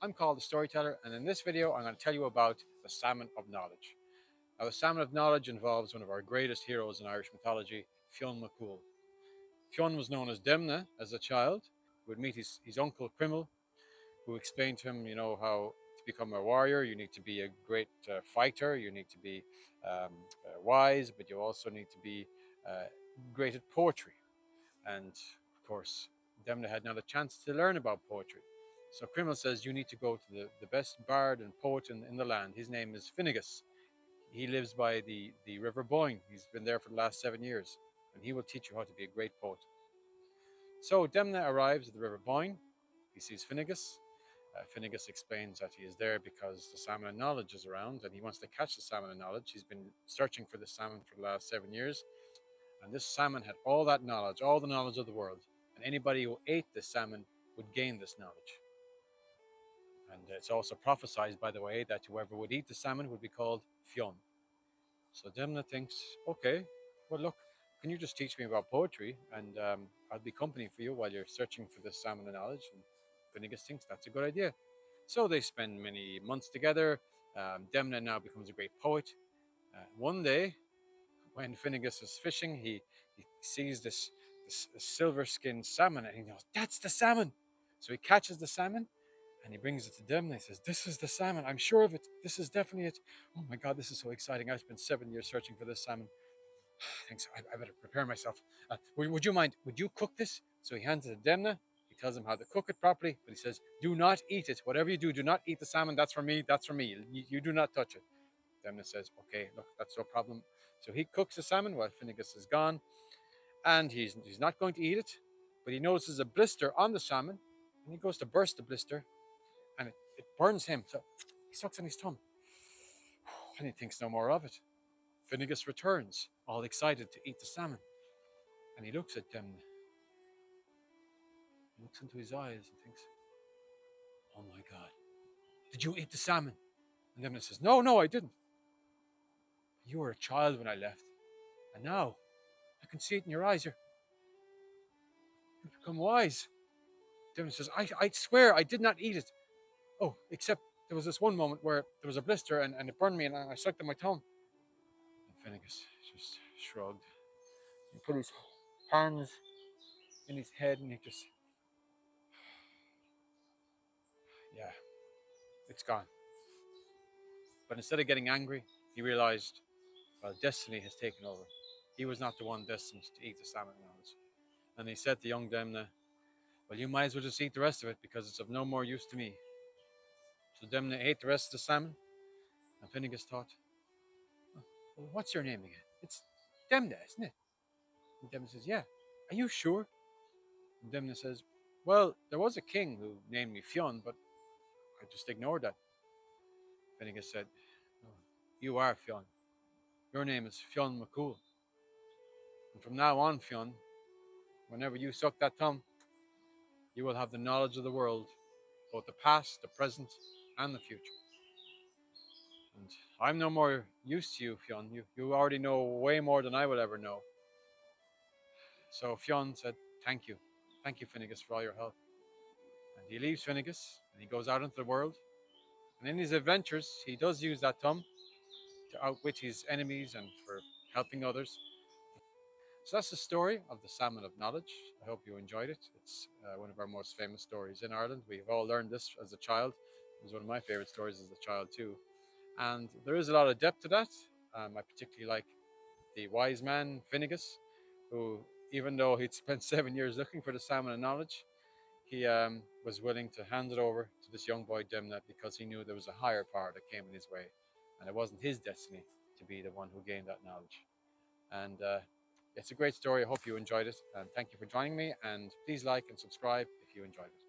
I'm called the Storyteller, and in this video, I'm going to tell you about the Salmon of Knowledge. Now, the Salmon of Knowledge involves one of our greatest heroes in Irish mythology, Fionn Mac Cumhaill. Fionn was known as Demna as a child. He would meet his uncle Cumhaill, who explained to him, how to become a warrior, you need to be a great fighter, you need to be wise, but you also need to be uh, great at poetry. And of course, Demna had not a chance to learn about poetry. So Cumhaill says, you need to go to the best bard and poet in the land. His name is Finnegas. He lives by the River Boyne. He's been there for the last 7 years, and he will teach you how to be a great poet. So Demna arrives at the River Boyne. He sees Finnegas. Finnegas explains that he is there because the Salmon of Knowledge is around and he wants to catch the Salmon of Knowledge. He's been searching for the salmon for the last 7 years, and this salmon had all that knowledge, all the knowledge of the world. And anybody who ate this salmon would gain this knowledge. And it's also prophesied, by the way, that whoever would eat the salmon would be called Fionn. So Demna thinks, okay, well, look, can you just teach me about poetry and I'll be company for you while you're searching for this salmon of knowledge? And Finnegas thinks that's a good idea. So they spend many months together. Demna now becomes a great poet. One day, when Finnegas is fishing, he sees this silver skinned salmon and he goes, that's the salmon. So he catches the salmon and he brings it to Demna. He says, this is the salmon. I'm sure of it. This is definitely it. Oh my God, this is so exciting. I've spent 7 years searching for this salmon. Thanks. I better prepare myself. Would you mind? Would you cook this? So he hands it to Demna. He tells him how to cook it properly, but he says, do not eat it. Whatever you do not eat the salmon. That's for me. That's for me. You do not touch it. Demna says, okay, look, that's no problem. So he cooks the salmon while Finnegas is gone, and he's not going to eat it, but he notices a blister on the salmon, and he goes to burst the blister, and it burns him. So he sucks on his thumb, and he thinks no more of it. Finnegas returns, all excited to eat the salmon, and he looks at Demna, looks into his eyes, and thinks, oh my God, did you eat the salmon? And Demna says, no, no, I didn't. You were a child when I left, and now I can see it in your eyes. You've become wise. Demna says, I swear I did not eat it. Oh, except there was this one moment where there was a blister and it burned me and I sucked on my tongue. And Finnegas just shrugged and put his hands in his head and he just, yeah, it's gone. But instead of getting angry, he realized, well, destiny has taken over. He was not the one destined to eat the salmon rounds. And he said to young Demna, well, you might as well just eat the rest of it because it's of no more use to me. So Demna ate the rest of the salmon, and Finnegas thought, oh, well, what's your name again? It's Demna, isn't it? And Demna says, yeah. Are you sure? And Demna says, well, there was a king who named me Fionn, but I just ignored that. Finnegas said, oh, you are Fionn. Your name is Fionn Mac Cumhaill. And from now on, Fionn, whenever you suck that thumb, you will have the knowledge of the world, both the past, the present, and the future. And I'm no more use to you, Fionn. You already know way more than I will ever know. So Fionn said, thank you. Thank you, Finnegas, for all your help. And he leaves Finnegas and he goes out into the world. And in his adventures, he does use that thumb to outwit his enemies and for helping others. So that's the story of the Salmon of Knowledge. I hope you enjoyed it. It's one of our most famous stories in Ireland. We've all learned this as a child. It was one of my favorite stories as a child too. And there is a lot of depth to that. I particularly like the wise man, Finnegas, who, even though he'd spent 7 years looking for the Salmon of Knowledge, he was willing to hand it over to this young boy, Demna, because he knew there was a higher power that came in his way. And it wasn't his destiny to be the one who gained that knowledge. And it's a great story. I hope you enjoyed it. And thank you for joining me. And please like and subscribe if you enjoyed it.